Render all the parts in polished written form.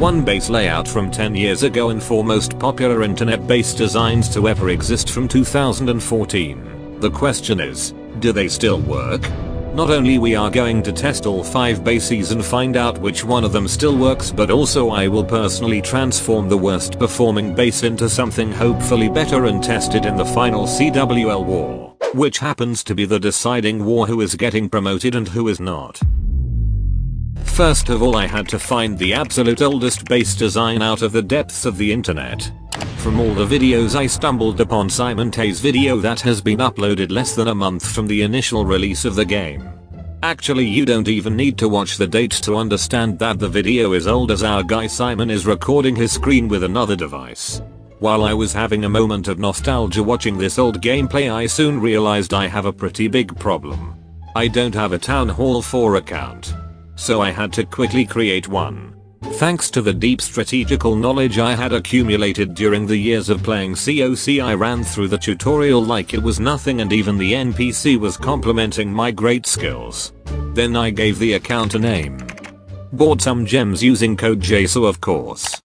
one base layout from 10 years ago and 4 most popular internet-based designs to ever exist from 2014. The question is, do they still work? Not only we are going to test all 5 bases and find out which one of them still works, but also I will personally transform the worst performing base into something hopefully better and test it in the final CWL war, which happens to be the deciding war who is getting promoted and who is not. First of all, I had to find the absolute oldest base design out of the depths of the internet. From all the videos I stumbled upon Simon Tay's video that has been uploaded less than a month from the initial release of the game. Actually, you don't even need to watch the date to understand that the video is old, as our guy Simon is recording his screen with another device. While I was having a moment of nostalgia watching this old gameplay, I soon realized I have a pretty big problem. I don't have a Town Hall 4 account. So I had to quickly create one. Thanks to the deep strategical knowledge I had accumulated during the years of playing CoC, I ran through the tutorial like it was nothing, and even the NPC was complimenting my great skills. Then I gave the account a name. Bought some gems using code JSO, of course.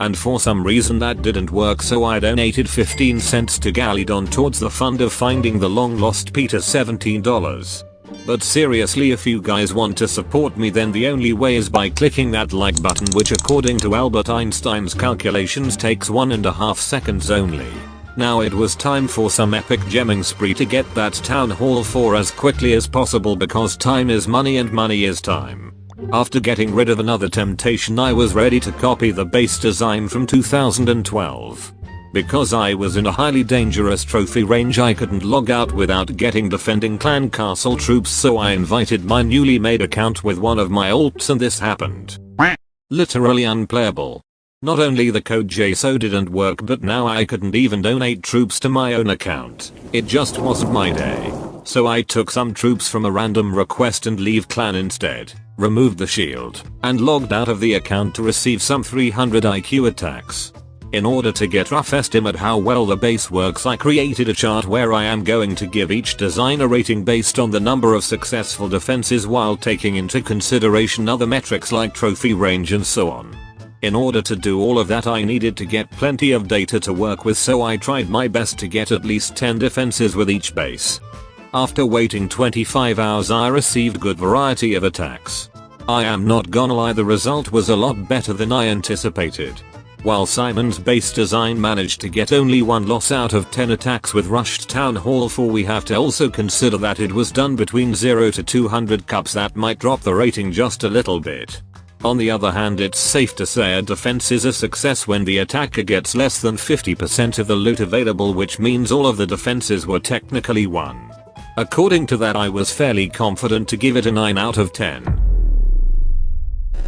And for some reason that didn't work, so I donated 15 cents to Galidon towards the fund of finding the long lost Peter, $17. But seriously, if you guys want to support me, then the only way is by clicking that like button, which according to Albert Einstein's calculations takes 1.5 seconds only. Now it was time for some epic gemming spree to get that Town Hall 4 as quickly as possible, because time is money and money is time. After getting rid of another temptation, I was ready to copy the base design from 2012. Because I was in a highly dangerous trophy range, I couldn't log out without getting defending clan castle troops, so I invited my newly made account with one of my ults, and this happened. Literally unplayable. Not only the code JSO didn't work, but now I couldn't even donate troops to my own account. It just wasn't my day. So I took some troops from a random request and leave clan instead, removed the shield, and logged out of the account to receive some 300 IQ attacks. In order to get rough estimate how well the base works, I created a chart where I am going to give each design a rating based on the number of successful defenses, while taking into consideration other metrics like trophy range and so on. In order to do all of that, I needed to get plenty of data to work with, so I tried my best to get at least 10 defenses with each base. After waiting 25 hours, I received good variety of attacks. I am not gonna lie, the result was a lot better than I anticipated. While Simon's base design managed to get only 1 loss out of 10 attacks with rushed Town Hall 4, we have to also consider that it was done between 0 to 200 cups. That might drop the rating just a little bit. On the other hand, it's safe to say a defense is a success when the attacker gets less than 50% of the loot available, which means all of the defenses were technically won. According to that, I was fairly confident to give it a 9 out of 10.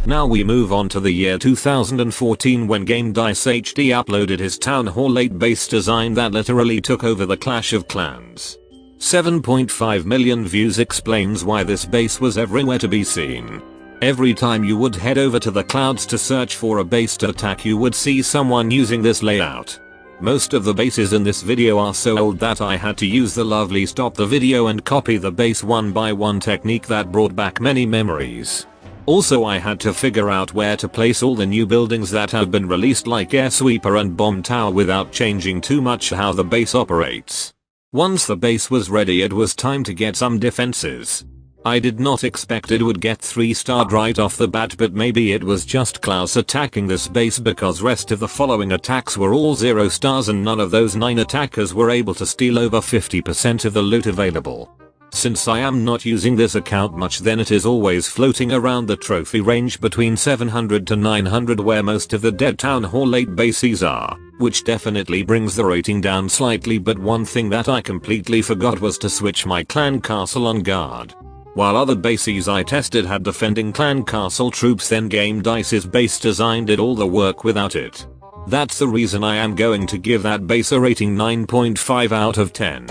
Now we move on to the year 2014, when Game Dice HD uploaded his Town Hall 8 base design that literally took over the Clash of Clans. 7.5 million views explains why this base was everywhere to be seen. Every time you would head over to the clouds to search for a base to attack, you would see someone using this layout. Most of the bases in this video are so old that I had to use the lovely stop the video and copy the base one by one technique that brought back many memories. Also, I had to figure out where to place all the new buildings that have been released, like Air Sweeper and Bomb Tower, without changing too much how the base operates. Once the base was ready, it was time to get some defenses. I did not expect it would get 3-star right off the bat, but maybe it was just Klaus attacking this base, because rest of the following attacks were all 0 stars, and none of those 9 attackers were able to steal over 50% of the loot available. Since I am not using this account much, then it is always floating around the trophy range between 700 to 900, where most of the dead Town Hall 8 bases are, which definitely brings the rating down slightly. But one thing that I completely forgot was to switch my clan castle on guard. While other bases I tested had defending clan castle troops, then Game Dice's base design did all the work without it. That's the reason I am going to give that base a rating 9.5 out of 10.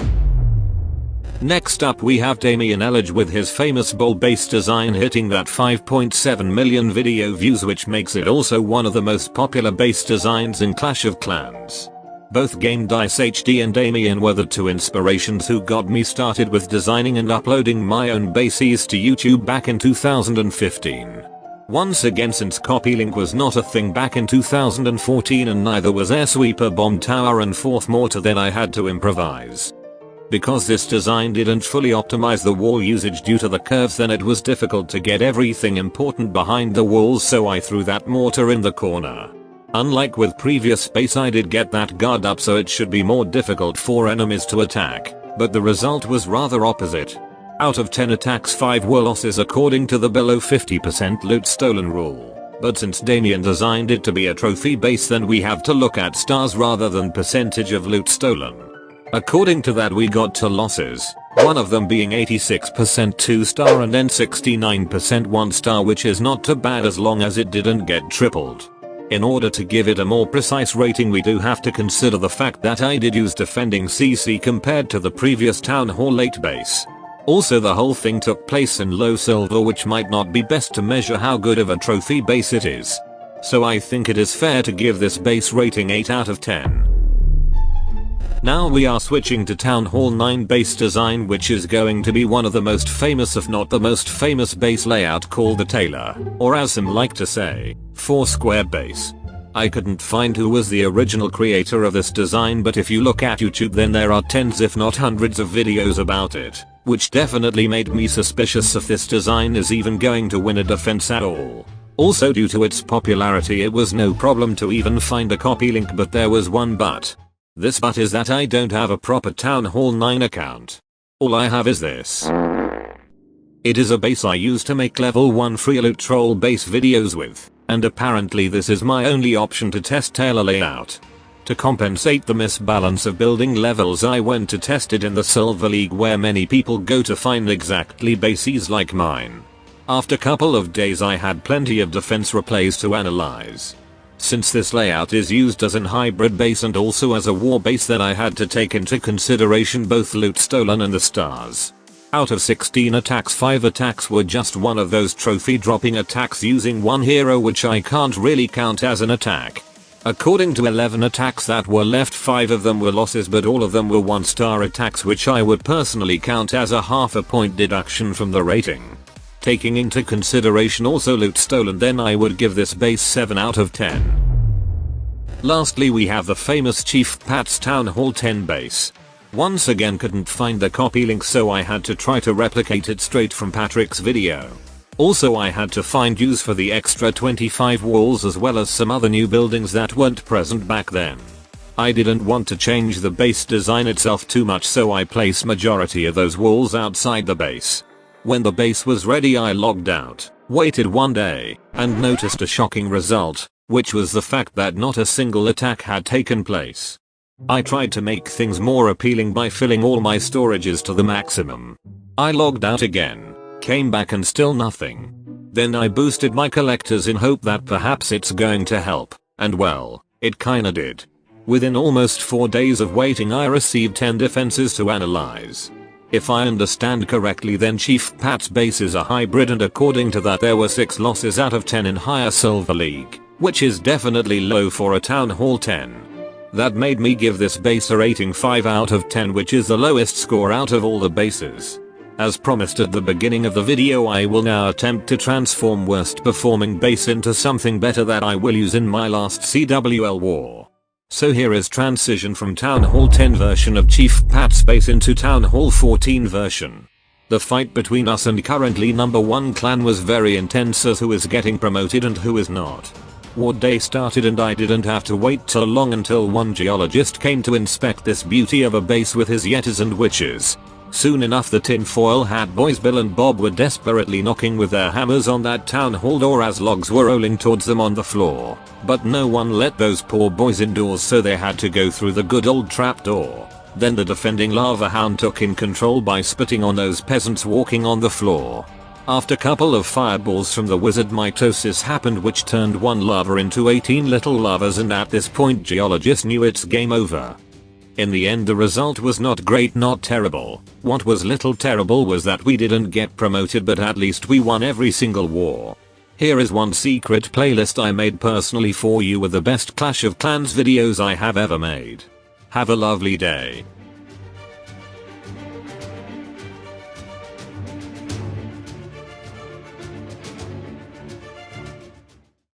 Next up, we have Damien Elledge with his famous bull base design hitting that 5.7 million video views, which makes it also one of the most popular base designs in Clash of Clans. Both Game Dice HD and Damien were the 2 inspirations who got me started with designing and uploading my own bases to YouTube back in 2015. Once again, since copy-link was not a thing back in 2014 and neither was Airsweeper Bomb Tower and Fourth Mortar, then I had to improvise. Because this design didn't fully optimize the wall usage due to the curves, then it was difficult to get everything important behind the walls, so I threw that mortar in the corner. Unlike with previous base, I did get that guard up so it should be more difficult for enemies to attack, but the result was rather opposite. Out of 10 attacks 5 were losses according to the below 50% loot stolen rule. But since Damien designed it to be a trophy base, then we have to look at stars rather than percentage of loot stolen. According to that, we got 2 losses, one of them being 86% 2 star and then 69% 1 star, which is not too bad as long as it didn't get tripled. In order to give it a more precise rating, we do have to consider the fact that I did use defending CC compared to the previous Town Hall 8 base. Also, the whole thing took place in low silver, which might not be best to measure how good of a trophy base it is. So I think it is fair to give this base rating 8 out of 10. Now we are switching to Town Hall 9 base design, which is going to be one of the most famous, if not the most famous base layout, called the Taylor, or as some like to say, 4 square base. I couldn't find who was the original creator of this design, but if you look at YouTube, then there are tens if not hundreds of videos about it, which definitely made me suspicious if this design is even going to win a defense at all. Also, due to its popularity, it was no problem to even find a copy link, but there was one but. This but is that I don't have a proper Town Hall 9 account. All I have is this. It is a base I use to make level 1 free loot troll base videos with, and apparently this is my only option to test Taylor layout. To compensate the misbalance of building levels, I went to test it in the Silver League, where many people go to find exactly bases like mine. After couple of days I had plenty of defense replays to analyze. Since this layout is used as an hybrid base and also as a war base, then I had to take into consideration both loot stolen and the stars. Out of 16 attacks, 5 attacks were just one of those trophy dropping attacks using one hero, which I can't really count as an attack. According to 11 attacks that were left, 5 of them were losses, but all of them were 1-star attacks, which I would personally count as a half a point deduction from the rating. Taking into consideration also loot stolen, then I would give this base 7 out of 10. Lastly, we have the famous Chief Pat's Town Hall 10 base. Once again, couldn't find the copy link, so I had to try to replicate it straight from Patrick's video. Also, I had to find use for the extra 25 walls as well as some other new buildings that weren't present back then. I didn't want to change the base design itself too much, so I placed majority of those walls outside the base. When the base was ready, I logged out, waited one day, and noticed a shocking result, which was the fact that not a single attack had taken place. I tried to make things more appealing by filling all my storages to the maximum. I logged out again, came back, and still nothing. Then I boosted my collectors in hope that perhaps it's going to help, and well, it kinda did. Within almost 4 days of waiting, I received 10 defenses to analyze. If I understand correctly, then Chief Pat's base is a hybrid, and according to that there were 6 losses out of 10 in higher Silver League, which is definitely low for a Town Hall 10. That made me give this base a rating 5 out of 10, which is the lowest score out of all the bases. As promised at the beginning of the video, I will now attempt to transform worst performing base into something better that I will use in my last CWL war. So here is transition from Town Hall 10 version of Chief Pat's base into Town Hall 14 version. The fight between us and currently number 1 clan was very intense, as who is getting promoted and who is not. War day started and I didn't have to wait too long until one geologist came to inspect this beauty of a base with his yetis and witches. Soon enough, the tinfoil hat boys Bill and Bob were desperately knocking with their hammers on that town hall door as logs were rolling towards them on the floor. But no one let those poor boys indoors, so they had to go through the good old trapdoor. Then the defending lava hound took in control by spitting on those peasants walking on the floor. After couple of fireballs from the wizard, mitosis happened, which turned one lava into 18 little lavas, and at this point geologist knew it's game over. In the end, the result was not great, not terrible. What was little terrible was that we didn't get promoted, but at least we won every single war. Here is one secret playlist I made personally for you with the best Clash of Clans videos I have ever made. Have a lovely day.